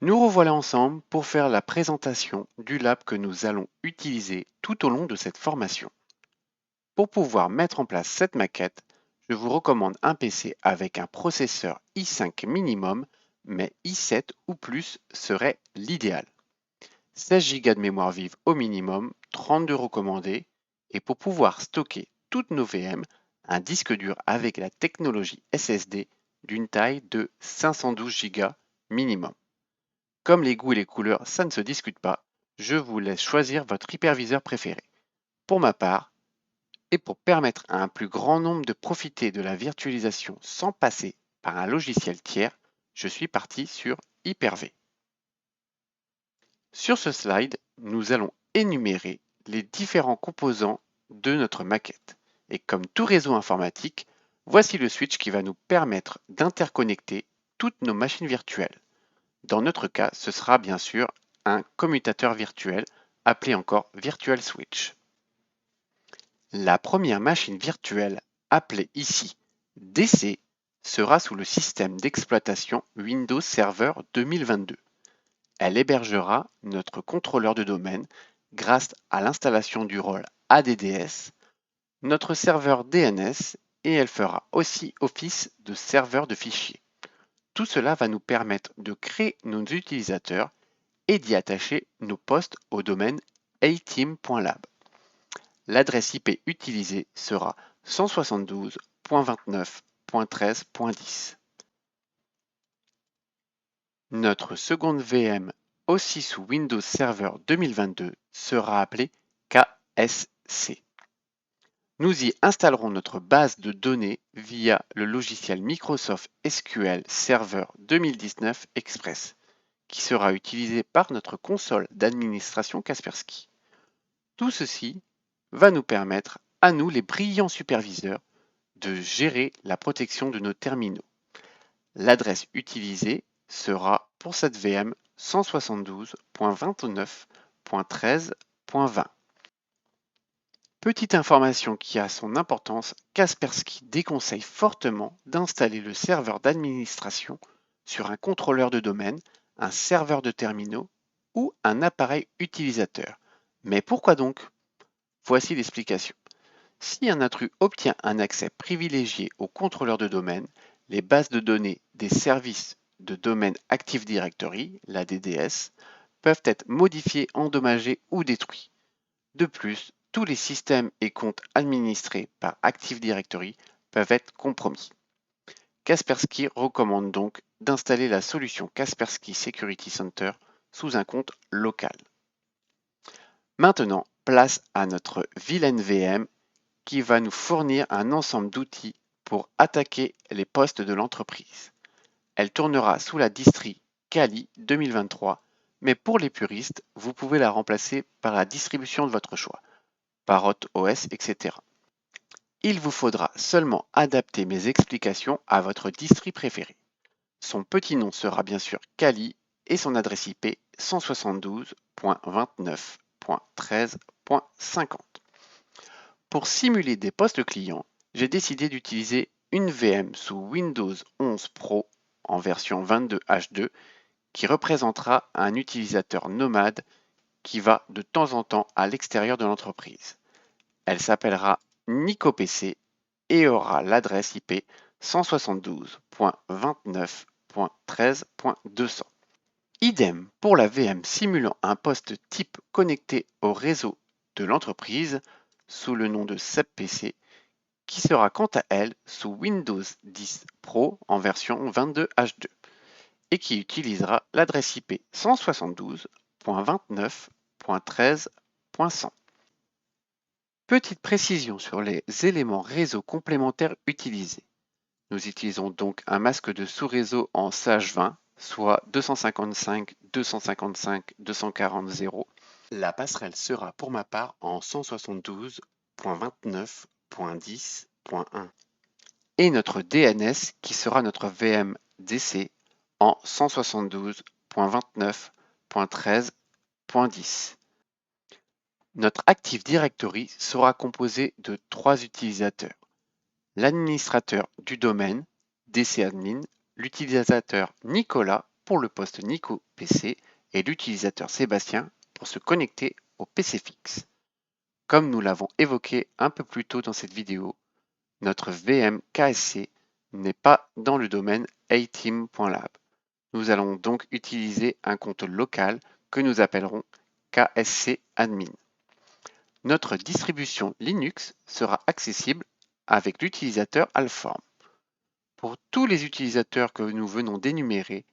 Nous revoilà ensemble pour faire la présentation du lab que nous allons utiliser tout au long de cette formation. Pour pouvoir mettre en place cette maquette, je vous recommande un PC avec un processeur i5 minimum, mais i7 ou plus serait l'idéal. 16 Go de mémoire vive au minimum, 32 recommandés, et pour pouvoir stocker toutes nos VM, un disque dur avec la technologie SSD d'une taille de 512 Go minimum. Comme les goûts et les couleurs, ça ne se discute pas, je vous laisse choisir votre hyperviseur préféré. Pour ma part, et pour permettre à un plus grand nombre de profiter de la virtualisation sans passer par un logiciel tiers, je suis parti sur Hyper-V. Sur ce slide, nous allons énumérer les différents composants de notre maquette. Et comme tout réseau informatique, voici le switch qui va nous permettre d'interconnecter toutes nos machines virtuelles. Dans notre cas, ce sera bien sûr un commutateur virtuel, appelé encore Virtual Switch. La première machine virtuelle, appelée ici DC, sera sous le système d'exploitation Windows Server 2022. Elle hébergera notre contrôleur de domaine grâce à l'installation du rôle ADDS, notre serveur DNS, et elle fera aussi office de serveur de fichiers. Tout cela va nous permettre de créer nos utilisateurs et d'y attacher nos postes au domaine ateam.lab. L'adresse IP utilisée sera 172.29.13.10. Notre seconde VM, aussi sous Windows Server 2022, sera appelée KSC. Nous y installerons notre base de données via le logiciel Microsoft SQL Server 2019 Express, qui sera utilisé par notre console d'administration Kaspersky. Tout ceci va nous permettre, à nous les brillants superviseurs, de gérer la protection de nos terminaux. L'adresse utilisée sera pour cette VM 172.29.13.20. Petite information qui a son importance, Kaspersky déconseille fortement d'installer le serveur d'administration sur un contrôleur de domaine, un serveur de terminaux ou un appareil utilisateur. Mais pourquoi donc? Voici l'explication. Si un intrus obtient un accès privilégié au contrôleur de domaine, les bases de données des services de domaine Active Directory, la DDS, peuvent être modifiées, endommagées ou détruits. De plus, tous les systèmes et comptes administrés par Active Directory peuvent être compromis. Kaspersky recommande donc d'installer la solution Kaspersky Security Center sous un compte local. Maintenant, place à notre vilaine VM qui va nous fournir un ensemble d'outils pour attaquer les postes de l'entreprise. Elle tournera sous la distri Kali 2023, mais pour les puristes, vous pouvez la remplacer par la distribution de votre choix, Parrot OS, etc. Il vous faudra seulement adapter mes explications à votre distri préféré. Son petit nom sera bien sûr Kali et son adresse IP 172.29.13.50. Pour simuler des postes clients, j'ai décidé d'utiliser une VM sous Windows 11 Pro en version 22H2 qui représentera un utilisateur nomade qui va de temps en temps à l'extérieur de l'entreprise. Elle s'appellera NicoPC et aura l'adresse IP 172.29.13.200. Idem pour la VM simulant un poste type connecté au réseau de l'entreprise sous le nom de SEPPC qui sera quant à elle sous Windows 10 Pro en version 22H2 et qui utilisera l'adresse IP 172.29.13.100. Petite précision sur les éléments réseau complémentaires utilisés. Nous utilisons donc un masque de sous-réseau en SH20, soit 255.255.240.0. La passerelle sera pour ma part en 172.29.10.1 et notre DNS qui sera notre VM DC en 172.29.13.10. Notre Active Directory sera composé de 3 utilisateurs. L'administrateur du domaine, DCadmin, l'utilisateur Nicolas pour le poste Nico PC et l'utilisateur Sébastien pour se connecter au PC fixe. Comme nous l'avons évoqué un peu plus tôt dans cette vidéo, notre VM KSC n'est pas dans le domaine ateam.lab. Nous allons donc utiliser un compte local que nous appellerons KSC admin. Notre distribution Linux sera accessible avec l'utilisateur Alform. Pour tous les utilisateurs que nous venons d'énumérer,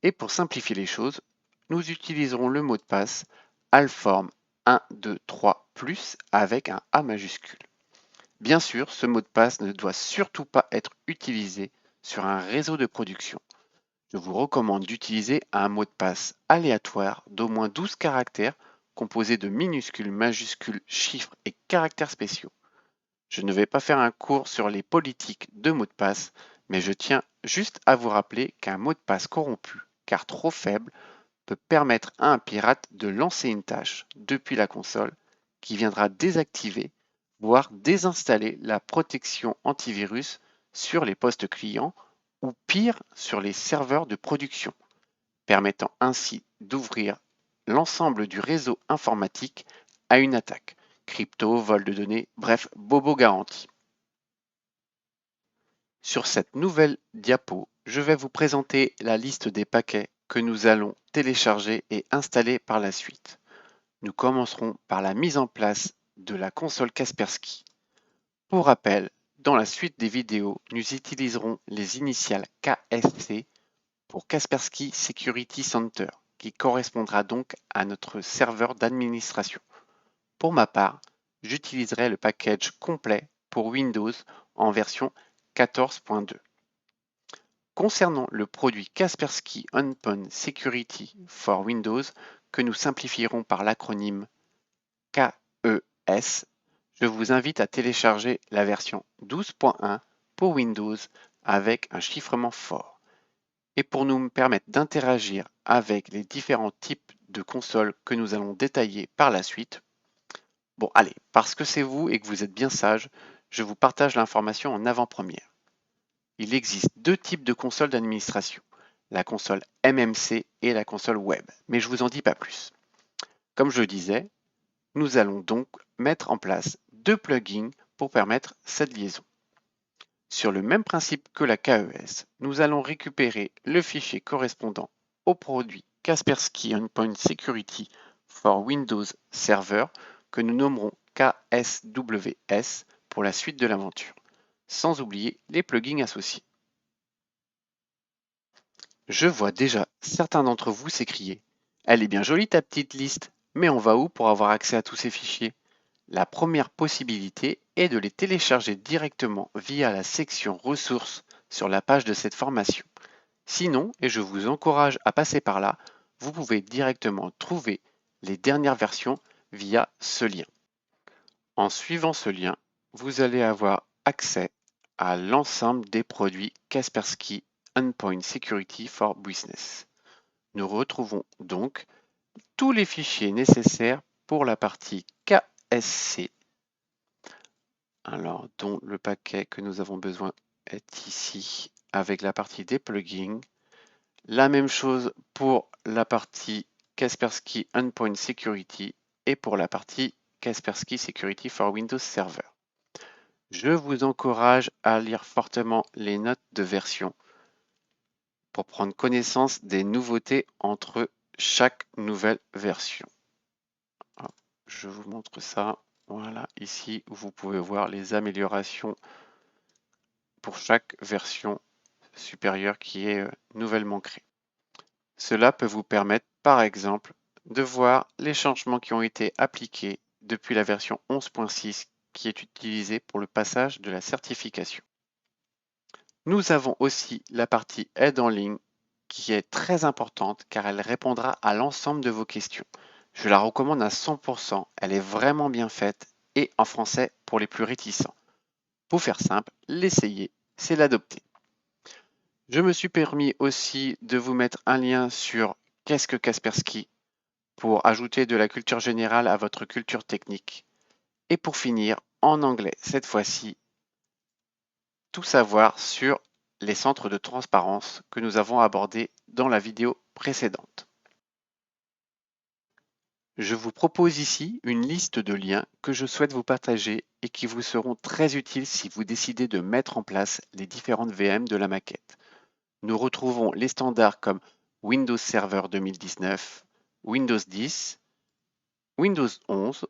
et pour simplifier les choses, nous utiliserons le mot de passe Alform 123+ avec un A majuscule. Bien sûr, ce mot de passe ne doit surtout pas être utilisé sur un réseau de production. Je vous recommande d'utiliser un mot de passe aléatoire d'au moins 12 caractères composé de minuscules, majuscules, chiffres et caractères spéciaux. Je ne vais pas faire un cours sur les politiques de mots de passe, mais je tiens juste à vous rappeler qu'un mot de passe corrompu, car trop faible, peut permettre à un pirate de lancer une tâche depuis la console qui viendra désactiver, voire désinstaller la protection antivirus sur les postes clients ou pire sur les serveurs de production, permettant ainsi d'ouvrir l'ensemble du réseau informatique à une attaque. Crypto, vol de données, bref, bobo garanti. Sur cette nouvelle diapo, je vais vous présenter la liste des paquets que nous allons télécharger et installer par la suite. Nous commencerons par la mise en place de la console Kaspersky. Pour rappel, dans la suite des vidéos, nous utiliserons les initiales KSC pour Kaspersky Security Center, qui correspondra donc à notre serveur d'administration. Pour ma part, j'utiliserai le package complet pour Windows en version 14.2. Concernant le produit Kaspersky Endpoint Security for Windows, que nous simplifierons par l'acronyme KES, je vous invite à télécharger la version 12.1 pour Windows avec un chiffrement fort. Et pour nous permettre d'interagir avec les différents types de consoles que nous allons détailler par la suite, bon allez, parce que c'est vous et que vous êtes bien sage, je vous partage l'information en avant-première. Il existe deux types de consoles d'administration, la console MMC et la console web, mais je vous en dis pas plus. Comme je le disais, nous allons donc mettre en place deux plugins pour permettre cette liaison. Sur le même principe que la KES, nous allons récupérer le fichier correspondant au produit Kaspersky Endpoint Security for Windows Server que nous nommerons KSWS pour la suite de l'aventure, sans oublier les plugins associés. Je vois déjà certains d'entre vous s'écrier: Elle est bien jolie ta petite liste, mais on va où pour avoir accès à tous ces fichiers? La première possibilité est de les télécharger directement via la section ressources sur la page de cette formation. Sinon, et je vous encourage à passer par là, vous pouvez directement trouver les dernières versions via ce lien. En suivant ce lien, vous allez avoir accès à l'ensemble des produits Kaspersky Endpoint Security for Business. Nous retrouvons donc tous les fichiers nécessaires pour la partie KSC, alors dont le paquet que nous avons besoin est ici avec la partie des plugins. La même chose pour la partie Kaspersky Endpoint Security et pour la partie Kaspersky Security for Windows Server. Je vous encourage à lire fortement les notes de version pour prendre connaissance des nouveautés entre chaque nouvelle version. Hop, je vous montre ça. Voilà, ici vous pouvez voir les améliorations pour chaque version supérieure qui est nouvellement créée. Cela peut vous permettre, par exemple, de voir les changements qui ont été appliqués depuis la version 11.6 qui est utilisée pour le passage de la certification. Nous avons aussi la partie aide en ligne qui est très importante car elle répondra à l'ensemble de vos questions. Je la recommande à 100%, elle est vraiment bien faite et en français pour les plus réticents. Pour faire simple, l'essayer, c'est l'adopter. Je me suis permis aussi de vous mettre un lien sur qu'est-ce que Kaspersky pour ajouter de la culture générale à votre culture technique. Et pour finir, en anglais cette fois-ci, tout savoir sur les centres de transparence que nous avons abordés dans la vidéo précédentes. Je vous propose ici une liste de liens que je souhaite vous partager et qui vous seront très utiles si vous décidez de mettre en place les différentes VM de la maquette. Nous retrouvons les standards comme Windows Server 2019, Windows 10, Windows 11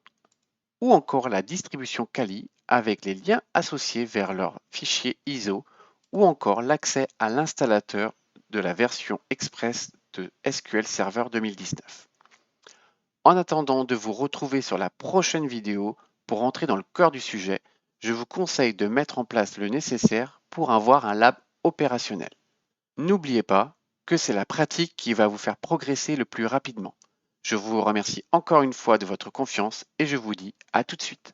ou encore la distribution Kali avec les liens associés vers leur fichier ISO ou encore l'accès à l'installateur de la version express de SQL Server 2019. En attendant de vous retrouver sur la prochaine vidéo pour entrer dans le cœur du sujet, je vous conseille de mettre en place le nécessaire pour avoir un lab opérationnel. N'oubliez pas que c'est la pratique qui va vous faire progresser le plus rapidement. Je vous remercie encore une fois de votre confiance et je vous dis à tout de suite.